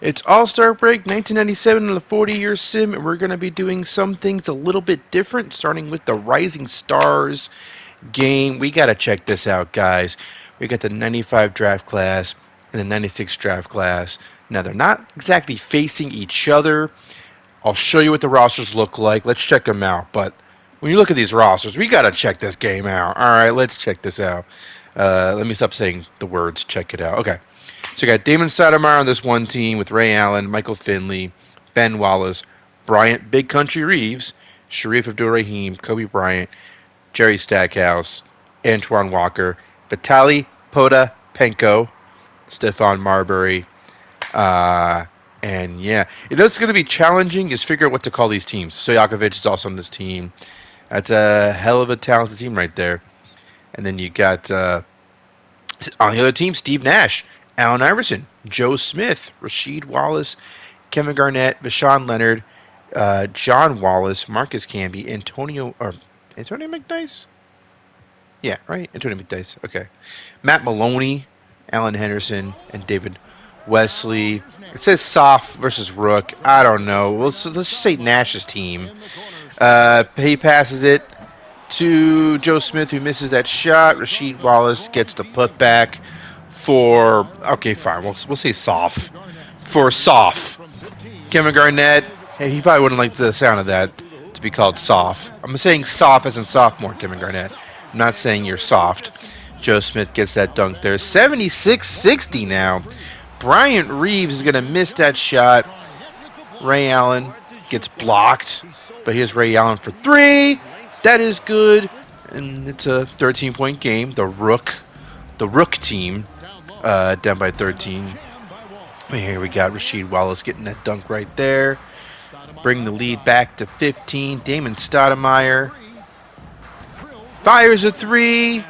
It's All-Star Break 1997 in the 40-year sim, and we're going to be doing some things a little bit different, starting with the Rising Stars game. We got to check this out, guys. We got the 95 draft class and the 96 draft class. Now, they're not exactly facing each other. I'll show you what the rosters look like. Let's check them out. But when you look at these rosters, we got to check this game out. All right, let's check this out. Let me stop saying the words check it out. Okay. So you got Damon Stoudemire on this one team with Ray Allen, Michael Finley, Ben Wallace, Bryant Big Country Reeves, Sharif Abdul-Rahim, Kobe Bryant, Jerry Stackhouse, Antoine Walker, Vitaly Potapenko, Stephon Marbury, and yeah, you know what's going to be challenging is figure out what to call these teams. Stojakovic is also on this team. That's a hell of a talented team right there. And then you got on the other team, Steve Nash, Allen Iverson, Joe Smith, Rasheed Wallace, Kevin Garnett, Vashawn Leonard, John Wallace, Marcus Camby, Antonio McDyess? Yeah, right? Antonio McDyess. Okay. Matt Maloney, Alan Henderson, and David Wesley. It says Soft versus Rook. I don't know. Let's just say Nash's team. He passes it to Joe Smith, who misses that shot. Rasheed Wallace gets the putback for, okay, fine, we'll say Soft. For Soft. Kevin Garnett, hey, he probably wouldn't like the sound of that to be called Soft. I'm saying Soft as in sophomore, Kevin Garnett. I'm not saying you're soft. Joe Smith gets that dunk there. 76-60 now. Bryant Reeves is going to miss that shot. Ray Allen gets blocked, but here's Ray Allen for three. That is good, and it's a 13-point game. The Rook team down by 13. Here we got Rasheed Wallace getting that dunk right there. Bring the lead back to 15. Damon Stoudemire fires a three,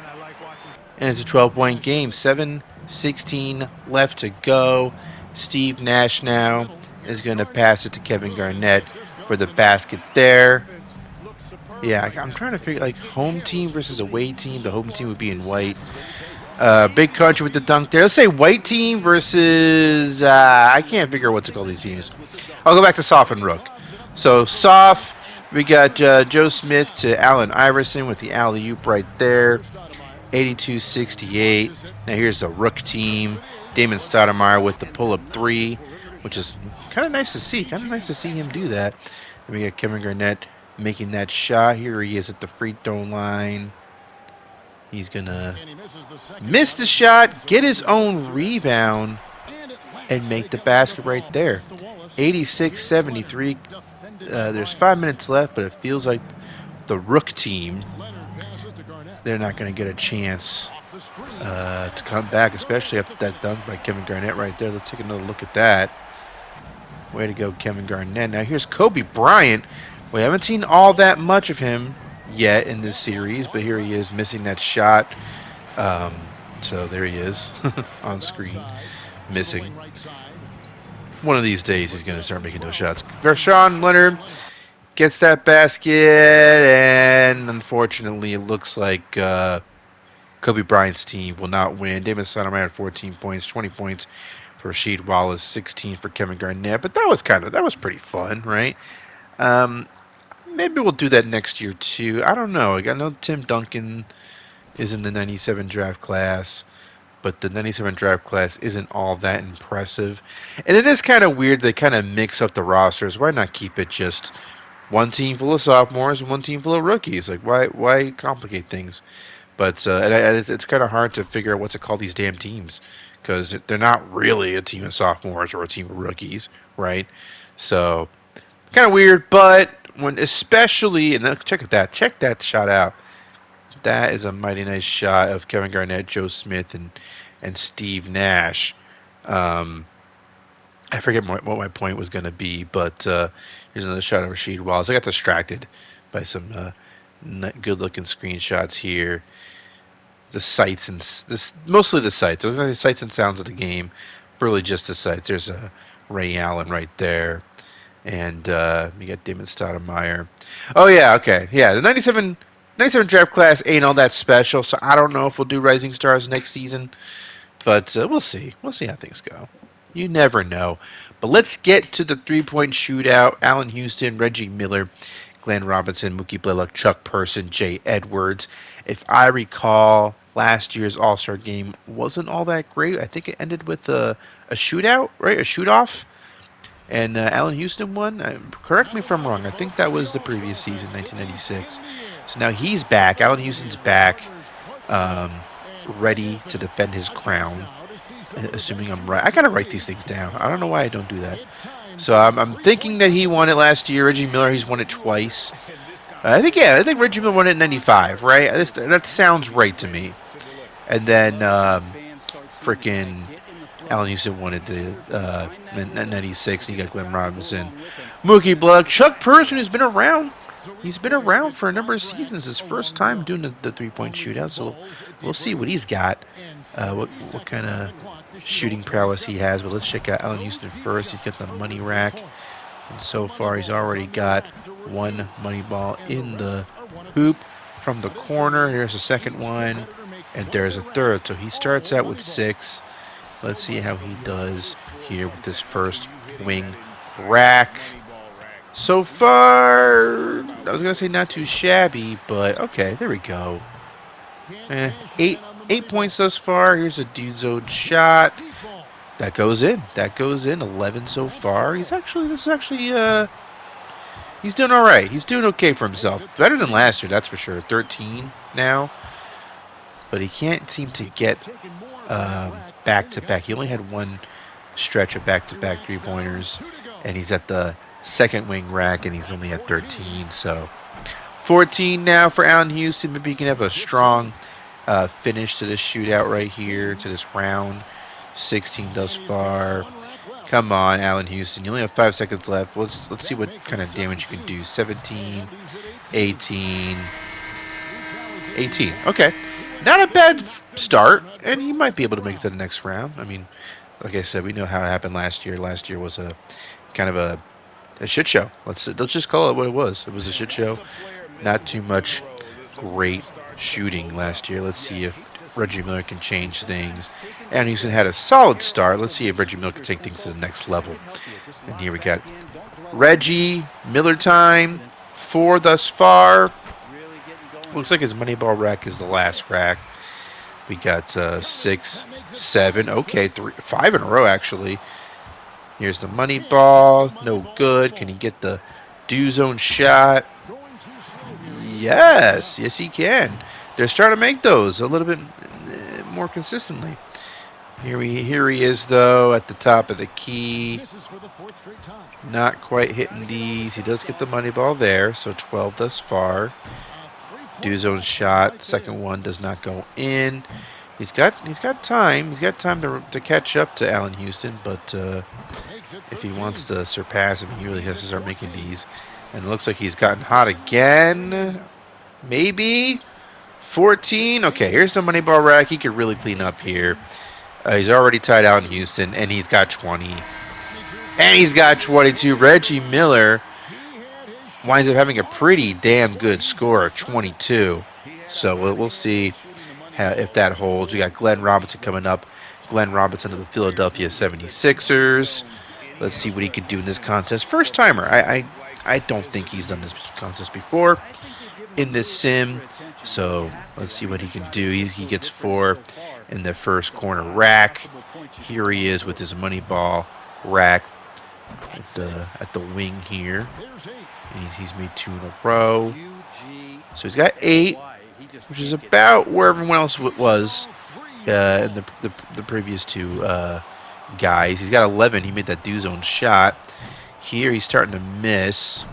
and it's a 12-point game. 7:16 left to go. Steve Nash now is going to pass it to Kevin Garnett for the basket there. Yeah, I'm trying to figure, like, home team versus away team. The home team would be in white. Big Country with the dunk there. Let's say white team versus... I can't figure out what to call these teams. I'll go back to Soft and Rook. So, Soft, we got Joe Smith to Allen Iverson with the alley-oop right there. 82-68. Now here's the Rook team. Damon Stoudemire with the pull-up three, which is kind of nice to see. Kind of nice to see him do that. Then we got Kevin Garnett making that shot. Here he is at the free throw line. He's going to miss the shot, get his own rebound, and make the basket right there. 86-73. There's 5 minutes left, but it feels like the Rook team, they're not going to get a chance to come back, especially after that dunk by Kevin Garnett right there. Let's take another look at that. Way to go, Kevin Garnett. Now here's Kobe Bryant. We haven't seen all that much of him yet in this series, but here he is missing that shot. So there he is on screen, missing. One of these days he's going to start making those shots. Vashawn Leonard gets that basket, and unfortunately it looks like Kobe Bryant's team will not win. Damon Stoudemire had 14 points, 20 points for Rasheed Wallace, 16 for Kevin Garnett. But that was pretty fun, right? Maybe we'll do that next year too. I don't know. I know Tim Duncan is in the 97 draft class, but the 97 draft class isn't all that impressive. And it is kind of weird they kind of mix up the rosters. Why not keep it just one team full of sophomores and one team full of rookies? Like, why complicate things? But it's kind of hard to figure out what to call these damn teams, because they're not really a team of sophomores or a team of rookies, right? So, kind of weird, but especially, and check that shot out. That is a mighty nice shot of Kevin Garnett, Joe Smith, and Steve Nash. I forget what my point was going to be, but here's another shot of Rasheed Wallace. I got distracted by some good-looking screenshots here. The sights and mostly the sights. I was going to say sights and sounds of the game, but really just the sights. There's a Ray Allen right there. And you got Damon Stoudemire. Oh, yeah, okay. Yeah, the 97 draft class ain't all that special, so I don't know if we'll do Rising Stars next season. But we'll see. We'll see how things go. You never know. But let's get to the three-point shootout. Allen Houston, Reggie Miller, Glenn Robinson, Mookie Blaylock, Chuck Person, Jay Edwards. If I recall, last year's All-Star game wasn't all that great. I think it ended with a shootout, right? A shoot-off. And Allen Houston won. Correct me if I'm wrong. I think that was the previous season, 1996. So now he's back. Allen Houston's back, ready to defend his crown. Assuming I'm right. I gotta write these things down. I don't know why I don't do that. So I'm thinking that he won it last year. Reggie Miller, he's won it twice. I think Reggie Miller won it in 95, right? That sounds right to me. And then freaking Allen Houston won it in 96. And you got Glenn Robinson, Mookie Blaylock, Chuck Person, who's been around. He's been around for a number of seasons. His first time doing the three-point shootout. So we'll see what he's got. What kind of shooting prowess he has. But let's check out Allen Houston first. He's got the money rack. And so far, he's already got one money ball in the hoop from the corner. Here's a second one. And there's a third. So he starts out with 6. Let's see how he does here with this first wing rack. So far, I was going to say not too shabby, but okay, there we go. 8 points thus far. Here's a dude's own shot. That goes in. 11 so far. He's doing all right. He's doing okay for himself. Better than last year, that's for sure. 13 now. But he can't seem to get back-to-back. He only had one stretch of back-to-back three-pointers, and he's at the second wing rack, and he's only at 13. So 14 now for Allen Houston. Maybe he can have a strong finish to this shootout right here, to this round. 16 thus far. Come on, Allen Houston. You only have 5 seconds left. Let's see what kind of damage you can do. 17, 18, 18. Okay. Not a bad start, and he might be able to make it to the next round. I mean, like I said, we know how it happened last year. Last year was a kind of a shit show. Let's just call it what it was. It was a shit show. Not too much great shooting last year. Let's see if Reggie Miller can change things. And Houston had a solid start. Let's see if Reggie Miller can take things to the next level. And here we got Reggie Miller time. 4 thus far. Looks like his money ball rack is the last rack. We got 6, 7. Okay, 5 in a row actually. Here's the money ball. No good. Can he get the do zone shot? Yes, he can. They're starting to make those a little bit more consistently. Here he is, though, at the top of the key. Not quite hitting these. He does get the money ball there, so 12 thus far. Do zone shot. Second one does not go in. He's got time. He's got time to catch up to Allen Houston, but if he wants to surpass him, he really has to start making these. And it looks like he's gotten hot again. Maybe 14. Okay, here's the money ball rack. He could really clean up here. He's already tied out in Houston, and he's got 20. And he's got 22. Reggie Miller winds up having a pretty damn good score of 22. So we'll see if that holds. We got Glenn Robinson coming up. Glenn Robinson of the Philadelphia 76ers. Let's see what he could do in this contest. First timer. I don't think he's done this contest before in this sim. So let's see what he can do. He gets 4 in the first corner rack. Here he is with his money ball rack at the wing here. And he's made 2 in a row. So he's got 8, which is about where everyone else was in the previous 2 guys. He's got 11. He made that do zone shot. Here he's starting to miss.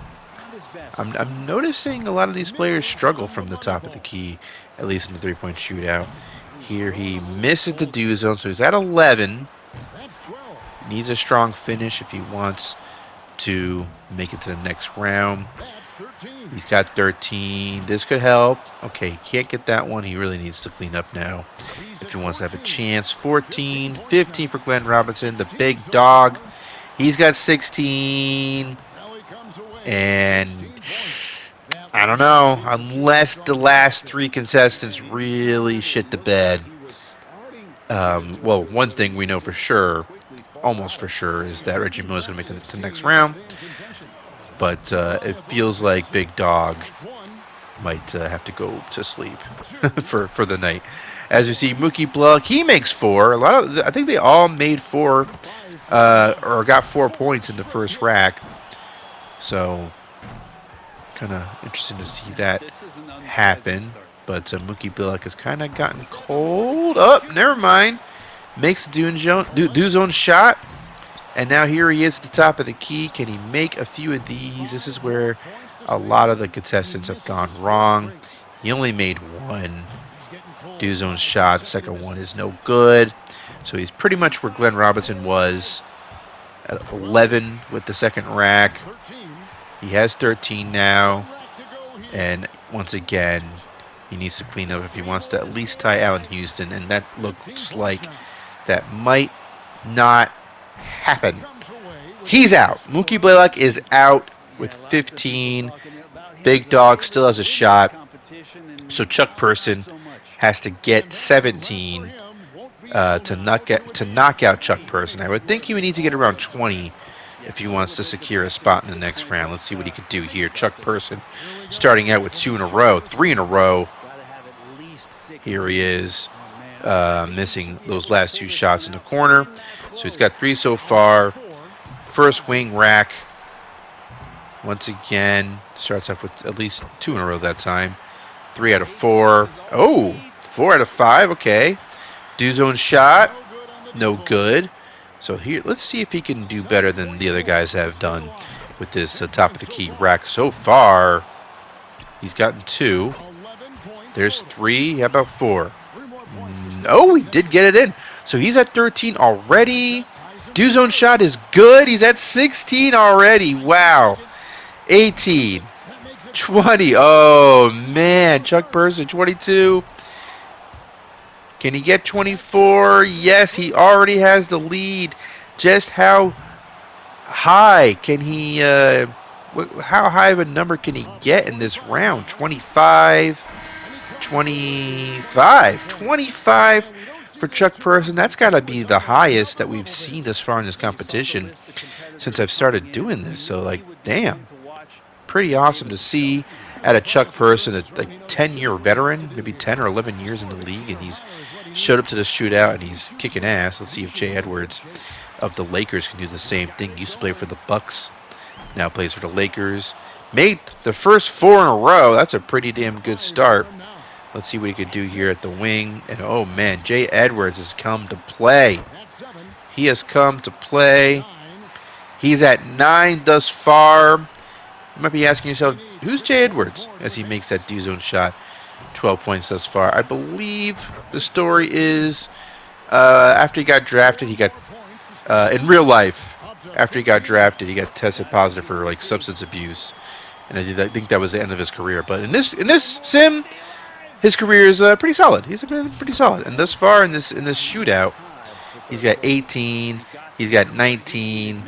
I'm noticing a lot of these players struggle from the top of the key, at least in the three-point shootout. Here he misses the do zone, so he's at 11. Needs a strong finish if he wants to make it to the next round. He's got 13. This could help. Okay, he can't get that one. He really needs to clean up now if he wants to have a chance. 14, 15 for Glenn Robinson, the big dog. He's got 16. And I don't know, unless the last 3 contestants really shit the bed. Well, one thing we know for sure almost for sure is that Reggie Miller is going to make it to the next round. But it feels like Big Dog might have to go to sleep for the night. As you see, Mookie Blaylock, he makes 4. I think they all made 4 or got 4 points in the first rack. So kind of interesting to see that happen. But Mookie Blaylock has kind of gotten cold. Oh, never mind. Makes the do zone shot. And now here he is at the top of the key. Can he make a few of these? This is where a lot of the contestants have gone wrong. He only made 1 do zone shot. The second one is no good. So he's pretty much where Glenn Robinson was at 11 with the second rack. He has 13 now. And once again, he needs to clean up if he wants to at least tie Allen Houston. And that looks like that might not happen. He's out. Mookie Blaylock is out with 15. Big Dog still has a shot. So Chuck Person has to get 17 to knock out Chuck Person. I would think he would need to get around 20 if he wants to secure a spot in the next round. Let's see what he could do here. Chuck Person starting out with 2 in a row, 3 in a row. Here he is, missing those last 2 shots in the corner. So he's got 3 so far. First wing rack. Once again, starts up with at least 2 in a row that time. 3 out of 4. Oh, 4 out of 5. Okay. Do zone shot. No good. So here, let's see if he can do better than the other guys have done with this top of the key rack. So far, he's gotten 2. There's 3. How about 4? Oh, he did get it in. So he's at 13 already. Do zone shot is good. He's at 16 already. Wow. 18. 20. Oh, man. Chuck Person, 22. Can he get 24? Yes, he already has the lead. Just how high can he, how high of a number can he get in this round? 25. 25. 25 for Chuck Person. That's got to be the highest that we've seen thus far in this competition since I've started doing this. So, like, damn. Pretty awesome to see at a Chuck Person, a 10-year veteran, maybe 10 or 11 years in the league, and he's showed up to the shootout and he's kicking ass. Let's see if Jay Edwards of the Lakers can do the same thing. He used to play for the Bucks, now plays for the Lakers. Made the first 4 in a row. That's a pretty damn good start. Let's see what he could do here at the wing. And oh man, Jay Edwards has come to play. He has come to play. He's at 9 thus far. You might be asking yourself, who's Jay Edwards as he makes that D-zone shot? 12 points thus far. I believe the story is after he got drafted, he got, in real life, after he got drafted, he got tested positive for like substance abuse. And I think that was the end of his career. But in this sim, his career is pretty solid. He's been pretty solid. And thus far in this shootout, he's got 18, he's got 19,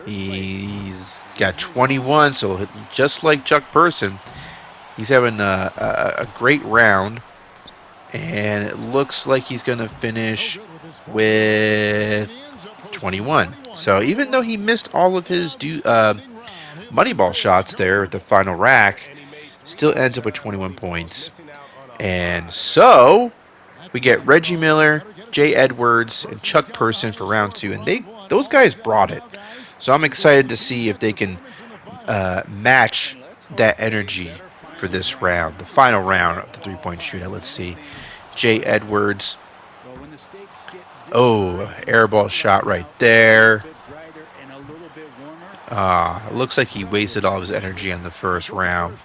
he's got 21. So just like Chuck Person, he's having a great round. And it looks like he's going to finish with 21. So even though he missed all of his Moneyball shots there at the final rack, still ends up with 21 points. And so we get Reggie Miller, Jay Edwards, and Chuck Person for round 2. And those guys brought it. So I'm excited to see if they can match that energy for this round, the final round of the three-point shootout. Let's see. Jay Edwards. Oh, airball shot right there. Looks like he wasted all of his energy on the first round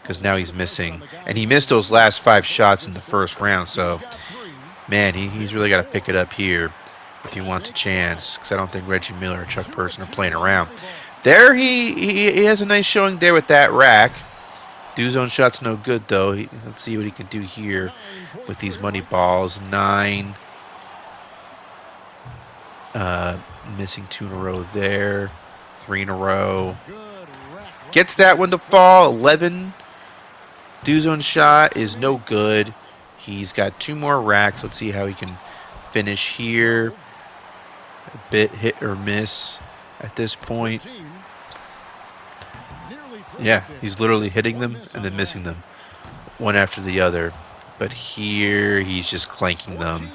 because now he's missing. And he missed those last 5 shots in the first round. So, man, he's really got to pick it up here if he wants a chance, because I don't think Reggie Miller or Chuck Person are playing around. There he has a nice showing there with that rack. Do-zone shot's no good, though. Let's see what he can do here with these money balls. 9. Missing 2 in a row there. 3 in a row. Gets that one to fall. 11. Do-zone shot is no good. He's got 2 more racks. Let's see how he can finish here. A bit hit or miss at this point. Yeah, he's literally hitting them and then missing them, one after the other. But here he's just clanking them.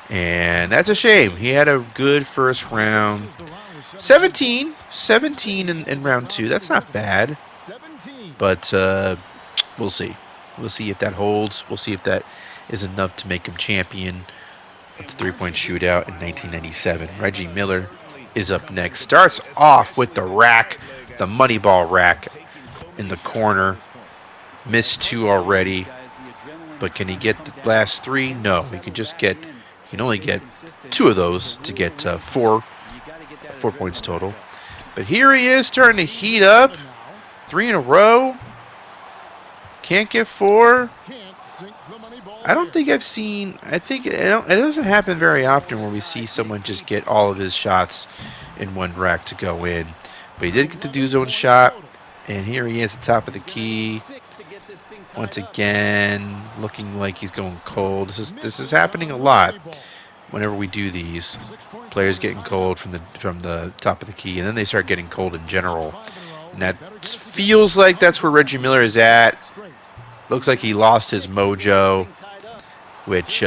And that's a shame. He had a good first round. 17 in round 2. That's not bad. But we'll see. We'll see if that holds. We'll see if that is enough to make him champion of the three-point shootout in 1997. Reggie Miller is up next. Starts off with the rack, the money ball rack in the corner. Missed 2 already. But can he get the last 3? No. He can only get 2 of those to get 4 points total. But here he is starting to heat up. 3 in a row. Can't get 4. I don't think I've seen. I think it doesn't happen very often where we see someone just get all of his shots in one rack to go in. But he did get the do zone shot, and here he is at the top of the key. Once again, looking like he's going cold. This is happening a lot whenever we do these. Players getting cold from the top of the key, and then they start getting cold in general. And that feels like that's where Reggie Miller is at. Looks like he lost his mojo, which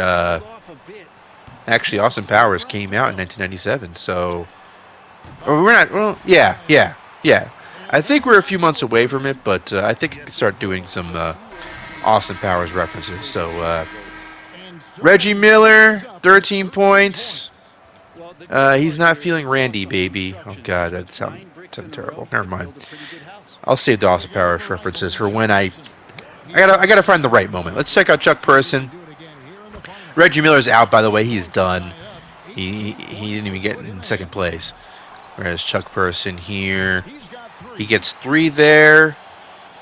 actually Austin Powers came out in 1997. So, or we're not. Well, yeah. I think we're a few months away from it, but I think I could start doing some Austin Powers references. So, Reggie Miller, 13 points. He's not feeling Randy, baby. Oh God, that sounded terrible. Never mind. I'll save the Austin Powers references for when I gotta find the right moment. Let's check out Chuck Person. Reggie Miller's out, by the way. He's done. He didn't even get in second place. Whereas Chuck Person here, he gets 3 there.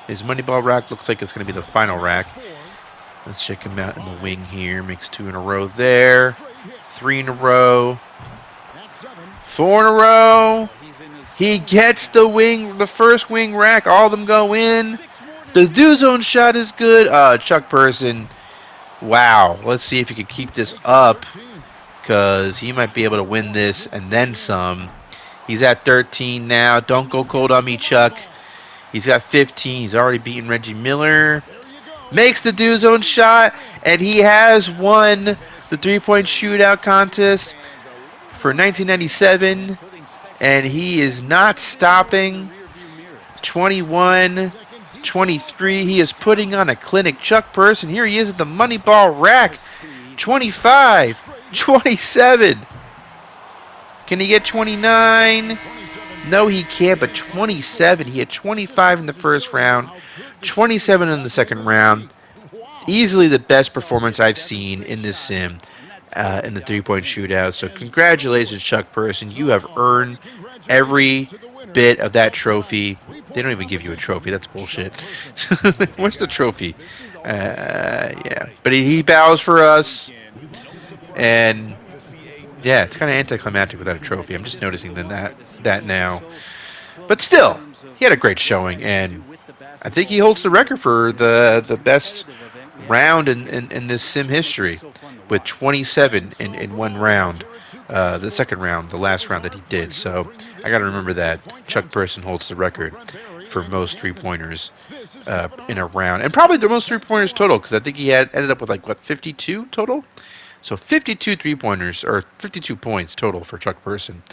His money ball rack looks like it's going to be the final rack. Let's check him out in the wing here. Makes 2 in a row there. 3 in a row. 4 in a row. He gets the first wing rack. All of them go in. The do zone shot is good. Chuck Person. Wow. Let's see if he can keep this up, because he might be able to win this and then some. He's at 13 now. Don't go cold on me, Chuck. He's got 15. He's already beaten Reggie Miller. Makes the do zone shot, and he has won the three-point shootout contest for 1997. And he is not stopping. 21, 23. He is putting on a clinic. Chuck Person, here he is at the money ball rack. 25, 27. Can he get 29? No, he can't, but 27. He had 25 in the first round, 27 in the second round. Easily the best performance I've seen in this sim in the three-point shootout. So congratulations, Chuck Person. You have earned every bit of that trophy. They don't even give you a trophy. That's bullshit. Where's the trophy? Yeah. But he bows for us. And yeah, it's kind of anticlimactic without a trophy. I'm just noticing that now. But still, he had a great showing, and I think he holds the record for the best round in this sim history, with 27 in one round. The second round, the last round that he did. So I got to remember that Chuck Person holds the record for most three-pointers in a round, and probably the most three-pointers total, because I think he ended up with 52 total. So 52 three-pointers, or 52 points total for Chuck Person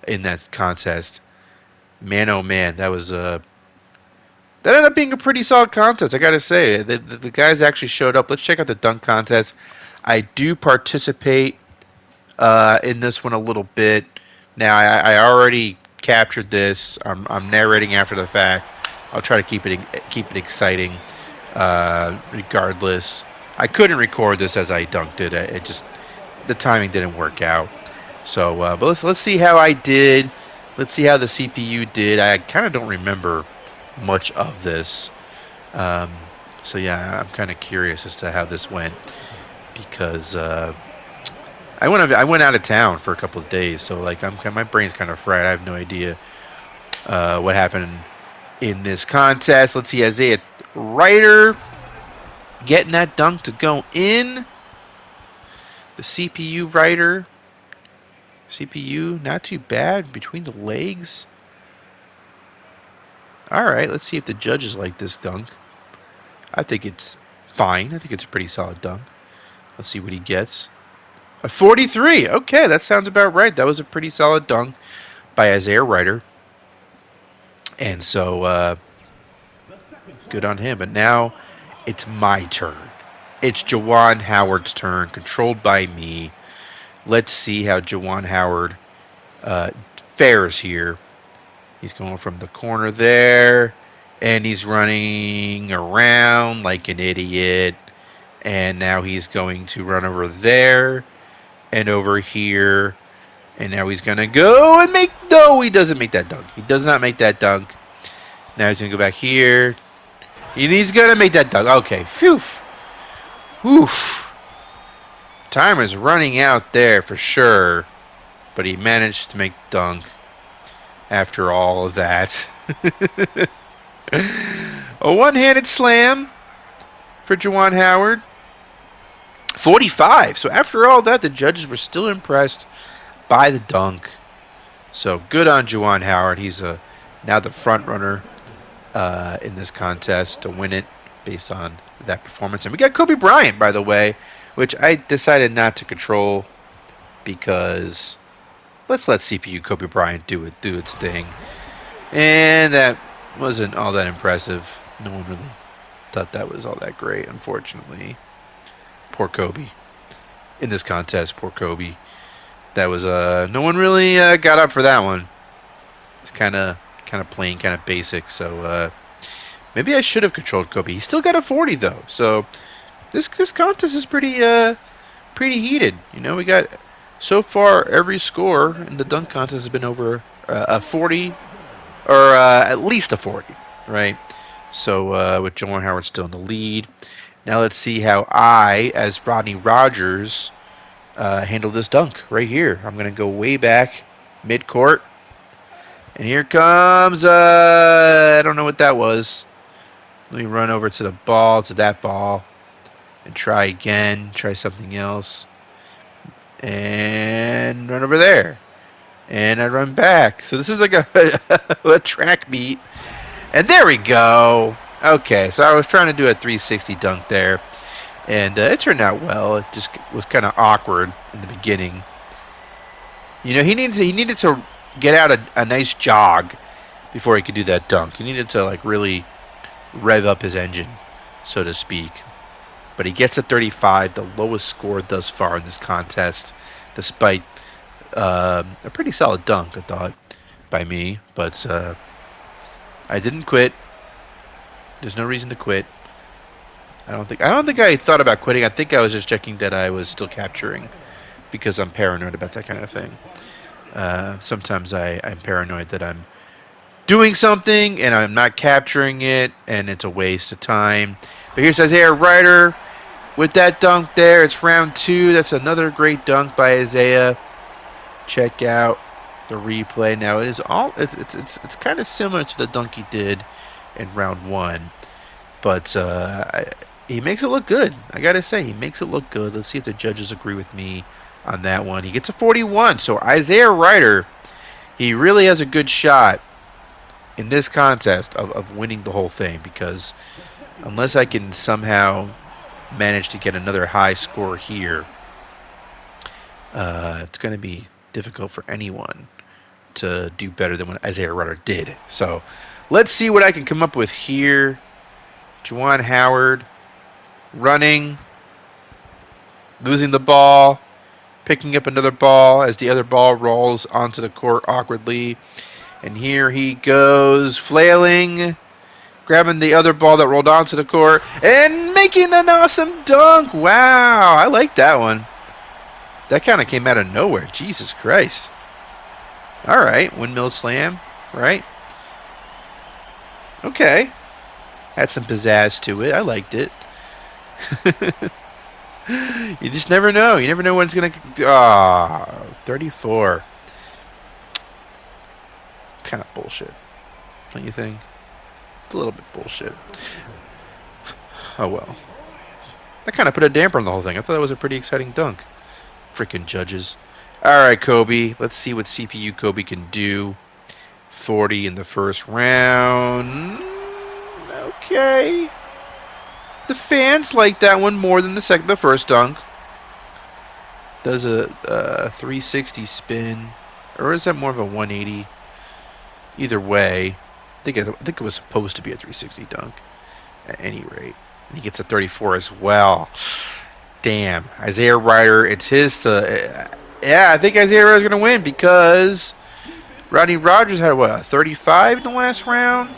in that contest. Man, oh man, that ended up being a pretty solid contest, I gotta say. The guys actually showed up. Let's check out the dunk contest. I do participate in this one a little bit. Now, I already captured this. I'm narrating after the fact. I'll try to keep it exciting, regardless. I couldn't record this as I dunked it. It just, the timing didn't work out. So, but let's see how I did. Let's see how the CPU did. I kind of don't remember much of this. So yeah, I'm kind of curious as to how this went, because I went out of town for a couple of days, so my brain's kind of fried. I have no idea what happened in this contest. Let's see, Isaiah Ryder getting that dunk to go in. The CPU Ryder. CPU, not too bad. Between the legs. Alright, let's see if the judges like this dunk. I think it's fine. I think it's a pretty solid dunk. Let's see what he gets. A 43. Okay, that sounds about right. That was a pretty solid dunk by Isaiah Ryder. And so, good on him. But now it's my turn. It's Juwan Howard's turn, controlled by me. Let's see how Juwan Howard fares here. He's going from the corner there, and he's running around like an idiot. And now he's going to run over there and over here. And now he's going to go and make... No, he doesn't make that dunk. He does not make that dunk. Now he's going to go back here. And he's going to make that dunk. Okay, phew. Oof. Time is running out there for sure. But he managed to make dunk after all of that. A one-handed slam for Juwan Howard. 45. So after all that, the judges were still impressed by the dunk. So good on Juwan Howard. He's now the front runner in this contest to win it based on that performance. And we got Kobe Bryant, by the way, which I decided not to control because let's let CPU Kobe Bryant do its thing. And that wasn't all that impressive. No one really thought that was all that great, unfortunately. Poor Kobe. In this contest, poor Kobe. That was no one really got up for that one. It's kind of plain, kind of basic. So maybe I should have controlled Kobe. He still got a 40 though. So this contest is pretty heated. You know, we got so far every score in the dunk contest has been over a 40 or at least a 40, right? So with Juwan Howard still in the lead. Now let's see how I, as Rodney Rogers, handle this dunk right here. I'm going to go way back mid-court. And here comes, I don't know what that was. Let me run over to the ball, to that ball, and try again. Try something else. And run over there. And I run back. So this is like a track meet. And there we go. Okay, so I was trying to do a 360 dunk there. And it turned out well. It just was kind of awkward in the beginning. You know, he needed to get out a nice jog before he could do that dunk. He needed to like really rev up his engine, so to speak. But he gets a 35, the lowest score thus far in this contest, despite a pretty solid dunk, I thought, by me. But I didn't quit. There's no reason to quit. I don't think I thought about quitting. I think I was just checking that I was still capturing, because I'm paranoid about that kind of thing. Sometimes I'm paranoid that I'm doing something and I'm not capturing it, and it's a waste of time. But here's Isaiah Ryder with that dunk there. It's round 2. That's another great dunk by Isaiah. Check out the replay. Now it's kind of similar to the dunk he did in round 1, but he makes it look good. I gotta say, he makes it look good. Let's see if the judges agree with me on that one. He gets a 41. So Isaiah Ryder, he really has a good shot in this contest of winning the whole thing, because unless I can somehow manage to get another high score here, it's going to be difficult for anyone to do better than what Isaiah Ryder did. So let's see what I can come up with here. Juwan Howard running, losing the ball, picking up another ball as the other ball rolls onto the court awkwardly. And here he goes, flailing, grabbing the other ball that rolled onto the court, and making an awesome dunk. Wow, I like that one. That kind of came out of nowhere. Jesus Christ. All right, windmill slam, right? Okay. Had some pizzazz to it. I liked it. You just never know. You never know when it's going to... 34. It's kind of bullshit. Don't you think? It's a little bit bullshit. Oh, well. That kind of put a damper on the whole thing. I thought that was a pretty exciting dunk. Freaking judges. All right, Kobe. Let's see what CPU Kobe can do. 40 in the first round. Okay. The fans like that one more than the first dunk. Does a 360 spin, or is that more of a 180? Either way, I think it was supposed to be a 360 dunk. At any rate, he gets a 34 as well. Damn, Isaiah Ryder. It's his to. Yeah, I think Isaiah Ryder's gonna win because Rodney Rogers had what, a 35 in the last round.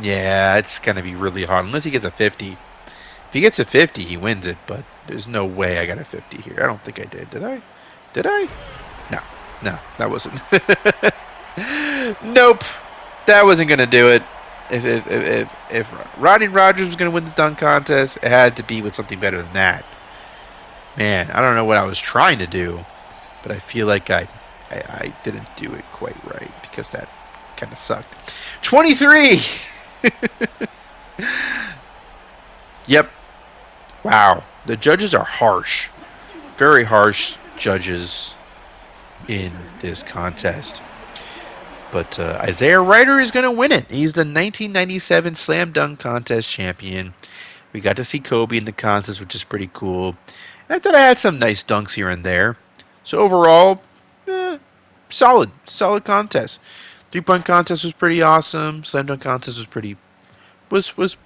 Yeah, it's gonna be really hard unless he gets a 50. If he gets a 50, he wins it. But there's no way I got a 50 here. I don't think I did. Did I? Did I? No, that wasn't. Nope, that wasn't gonna do it. If Rodney Rogers was gonna win the dunk contest, it had to be with something better than that. Man, I don't know what I was trying to do, but I feel like I didn't do it quite right because that kind of sucked. 23. Yep. Wow. The judges are harsh. Very harsh judges in this contest. But Isaiah Ryder is going to win it. He's the 1997 Slam Dunk Contest champion. We got to see Kobe in the contest, which is pretty cool. And I thought I had some nice dunks here and there. So overall, solid contest. 3-point contest was pretty awesome. Slam Dunk contest was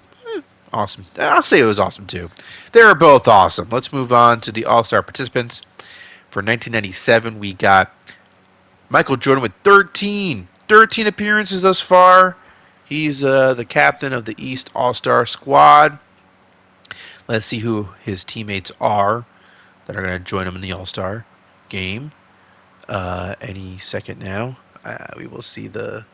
awesome. I'll say it was awesome too. They were both awesome. Let's move on to the All-Star participants. For 1997, we got Michael Jordan with 13 appearances thus far. He's the captain of the East All-Star squad. Let's see who his teammates are that are going to join him in the All-Star game. Any second now. We will see the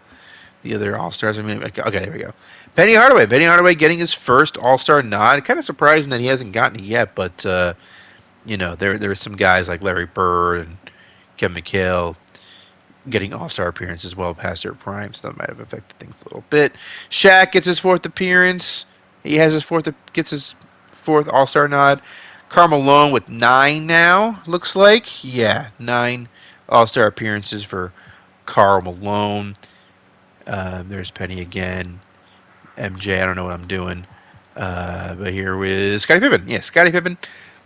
other All-Stars. Okay, there we go. Penny Hardaway getting his first All-Star nod. Kind of surprising that he hasn't gotten it yet, but there are some guys like Larry Bird and Kevin McHale getting All-Star appearances well past their prime, so that might have affected things a little bit. Shaq gets his 4th appearance. He has gets his 4th All-Star nod. Karl Malone with 9 now, looks like. Yeah, 9 All-Star appearances for Karl Malone. There's Penny again. MJ, I don't know what I'm doing. But here with Scottie Pippen. Yeah, Scottie Pippen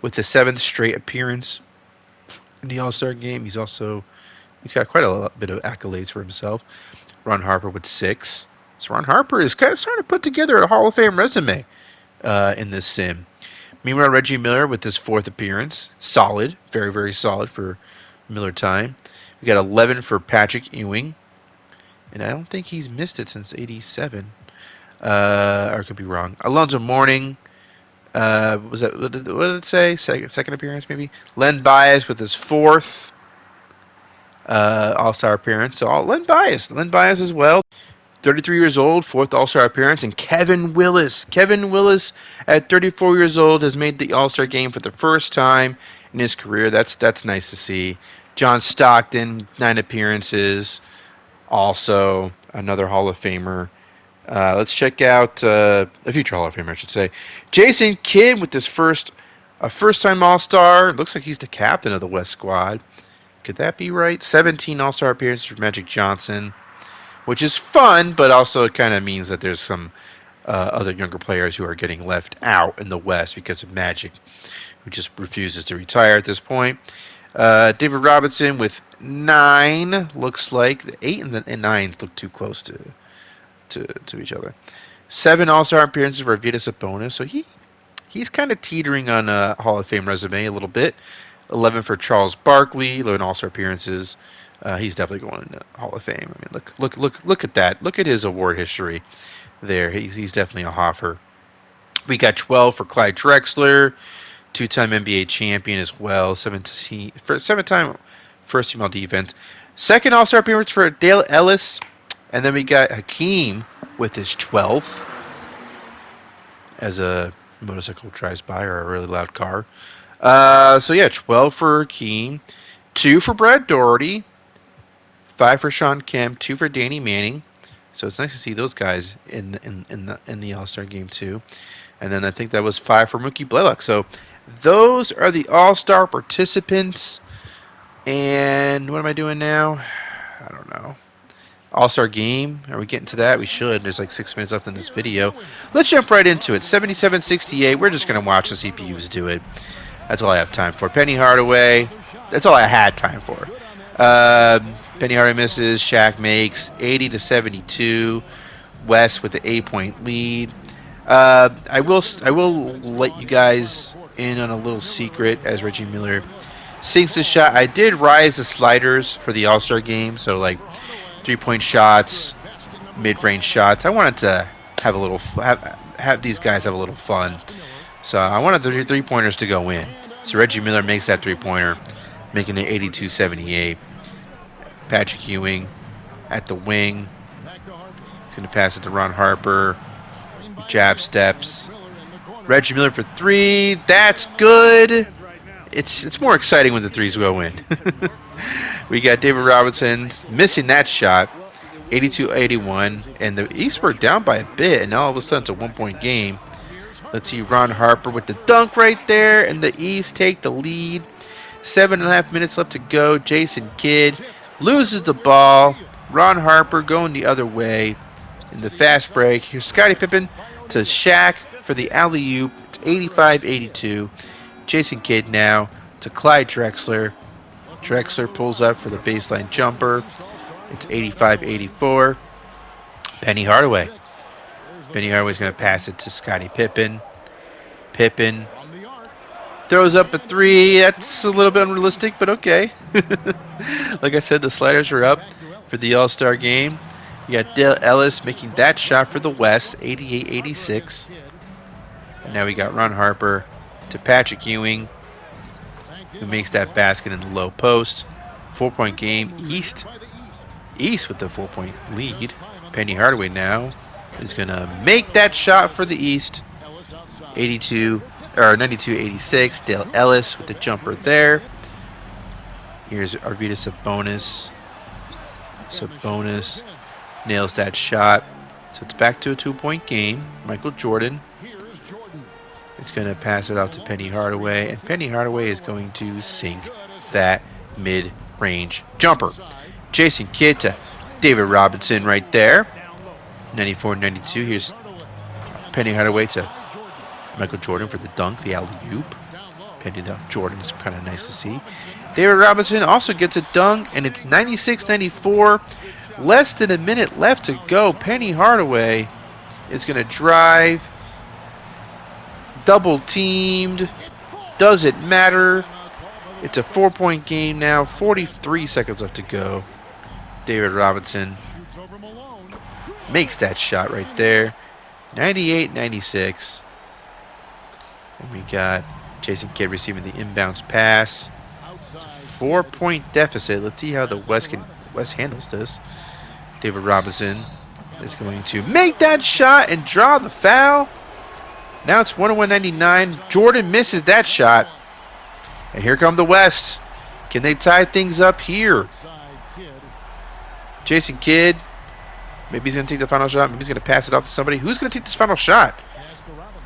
with his 7th straight appearance in the All-Star game. He's got quite a bit of accolades for himself. Ron Harper with 6. So Ron Harper is kind of starting to put together a Hall of Fame resume in this sim. Meanwhile, Reggie Miller with his 4th appearance. Solid. Very, very solid for Miller time. We got 11 for Patrick Ewing. And I don't think he's missed it since 87. Or I could be wrong. Alonzo Mourning. What did it say? Second appearance, maybe? Len Bias with his 4th All-Star appearance. So Len Bias as well. 33 years old, 4th All-Star appearance. And Kevin Willis. Kevin Willis, at 34 years old, has made the All-Star game for the first time in his career. That's nice to see. John Stockton, 9 appearances. Also, another Hall of Famer. Let's check out a future Hall of Famer, I should say. Jason Kidd with his first-time All-Star. Looks like he's the captain of the West squad. Could that be right? 17 All-Star appearances for Magic Johnson, which is fun, but also it kind of means that there's some other younger players who are getting left out in the West because of Magic, who just refuses to retire at this point. David Robinson with 9, looks like. The 8 and 9 look too close to each other. 7 All-Star appearances for Arvydas Sabonis, so he's kind of teetering on a Hall of Fame resume a little bit. 11 for Charles Barkley, 11 All-Star appearances. He's definitely going to Hall of Fame. I mean, look at that. Look at his award history there. He's definitely a Hoffer. We got 12 for Clyde Drexler, 2-time NBA champion as well, 7-time first-team All-Defense. 2nd All-Star appearance for Dale Ellis. And then we got Hakeem with his 12th as a motorcycle drives by, or a really loud car. 12 for Hakeem, 2 for Brad Daugherty, 5 for Sean Kemp, 2 for Danny Manning. So it's nice to see those guys in the All-Star game too. And then I think that was 5 for Mookie Blaylock. So those are the All-Star participants. And what am I doing now? I don't know. All-Star Game. Are we getting to that? We should. There's like 6 minutes left in this video. Let's jump right into it. 77-68. We're just going to watch the CPUs do it. That's all I have time for. Penny Hardaway. That's all I had time for. Penny Hardaway misses. Shaq makes 80-72. West with the 8-point lead. I will let you guys in on a little secret as Reggie Miller sinks the shot. I did rise the sliders for the All-Star Game, so like 3-point shots, mid-range shots. I wanted to have a little have these guys have a little fun. So I wanted the three-pointers to go in. So Reggie Miller makes that three-pointer, making it 82-78. Patrick Ewing at the wing. He's going to pass it to Ron Harper. Jab steps. Reggie Miller for three. That's good. It's more exciting when the threes go in. We got David Robinson missing that shot. 82-81. And the East were down by a bit. And now all of a sudden it's a 1-point game. Let's see Ron Harper with the dunk right there. And the East take the lead. 7.5 minutes left to go. Jason Kidd loses the ball. Ron Harper going the other way in the fast break. Here's Scottie Pippen to Shaq for the alley-oop. It's 85-82. Jason Kidd now to Clyde Drexler. Drexler pulls up for the baseline jumper. It's 85-84. Penny Hardaway. Penny Hardaway's going to pass it to Scottie Pippen. Pippen throws up a three. That's a little bit unrealistic, but okay. Like I said, the sliders are up for the All-Star Game. You got Dale Ellis making that shot for the West, 88-86. And now we got Ron Harper to Patrick Ewing, who makes that basket in the low post. 4-point game. East with the 4-point lead. Penny Hardaway now is going to make that shot for the East. 92-86. Dale Ellis with the jumper there. Here's Arvydas Sabonis. Sabonis nails that shot. So it's back to a 2-point game. Michael Jordan is going to pass it off to Penny Hardaway. And Penny Hardaway is going to sink that mid-range jumper. Jason Kidd to David Robinson right there. 94-92. Here's Penny Hardaway to Michael Jordan for the dunk, the alley-oop. Penny to Jordan is kind of nice to see. David Robinson also gets a dunk, and it's 96-94. Less than a minute left to go. Penny Hardaway is going to drive. Double teamed. Does it matter? It's a 4-point game now. 43 seconds left to go. David Robinson makes that shot right there. 98-96. And we got Jason Kidd receiving the inbounds pass. It's a 4-point deficit. Let's see how the West handles this. David Robinson is going to make that shot and draw the foul. Now it's 101-99. Jordan misses that shot. And here come the West. Can they tie things up here? Jason Kidd. Maybe he's going to take the final shot. Maybe he's going to pass it off to somebody. Who's going to take this final shot?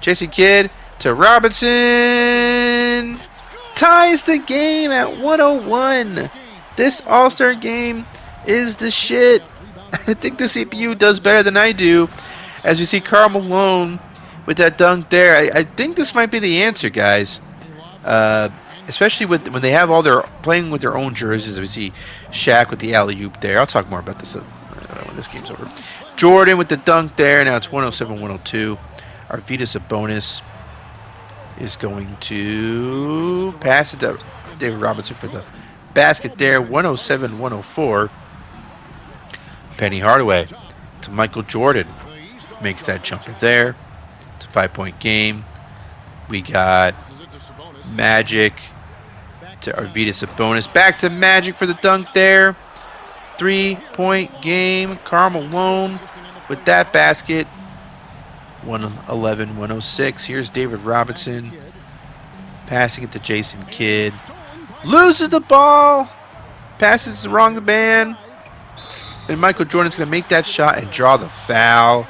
Jason Kidd to Robinson. Ties the game at 101. This All-Star game is the shit. I think the CPU does better than I do. As you see Karl Malone with that dunk there. I think this might be the answer, guys. Especially when they have all their playing with their own jerseys. We see Shaq with the alley-oop there. I'll talk more about this when this game's over. Jordan with the dunk there. Now it's 107-102. Arvydas Sabonis is going to pass it to David Robinson for the basket there. 107-104. Penny Hardaway to Michael Jordan. Makes that jumper there. It's a 5-point game. We got Magic to Arvydas Sabonis. Back to Magic for the dunk there. 3-point game. Karl Malone with that basket. 111-106. Here's David Robinson passing it to Jason Kidd. Loses the ball. Passes the wrong man. And Michael Jordan's going to make that shot and draw the foul.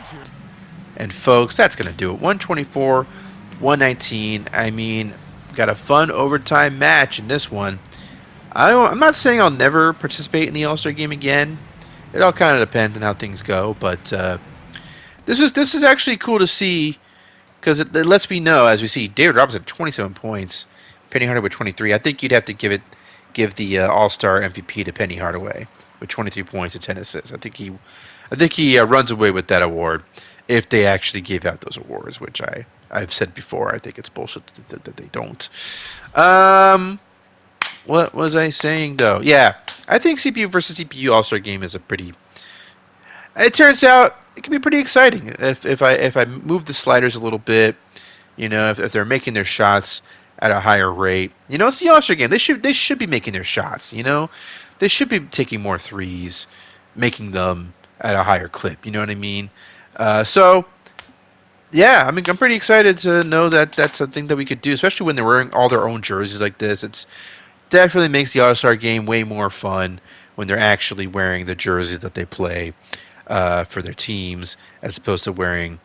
And folks, that's going to do it. 124-119. I mean, got a fun overtime match in this one. I'm not saying I'll never participate in the All-Star game again. It all kind of depends on how things go, but this is actually cool to see because it lets me know, as we see David Robinson at 27 points, Penny Hardaway with 23. I think you'd have to give the All-Star MVP to Penny Hardaway with 23 points and 10 assists. I think he runs away with that award if they actually gave out those awards, which I've said before. I think it's bullshit that they don't. What was I saying though? Yeah, I think CPU versus CPU All Star Game is a pretty. It turns out it can be pretty exciting if I move the sliders a little bit. If they're making their shots at a higher rate. It's the All Star Game. They should be making their shots. They should be taking more threes, making them at a higher clip. You know what I mean? So yeah, I mean, I'm pretty excited to know that that's something that we could do, especially when they're wearing all their own jerseys like this. It's definitely makes the All Star Game way more fun when they're actually wearing the jerseys that they play for their teams, as opposed to wearing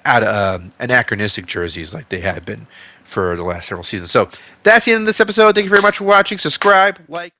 anachronistic jerseys like they have been for the last several seasons. So that's the end of this episode. Thank you very much for watching. Subscribe, like.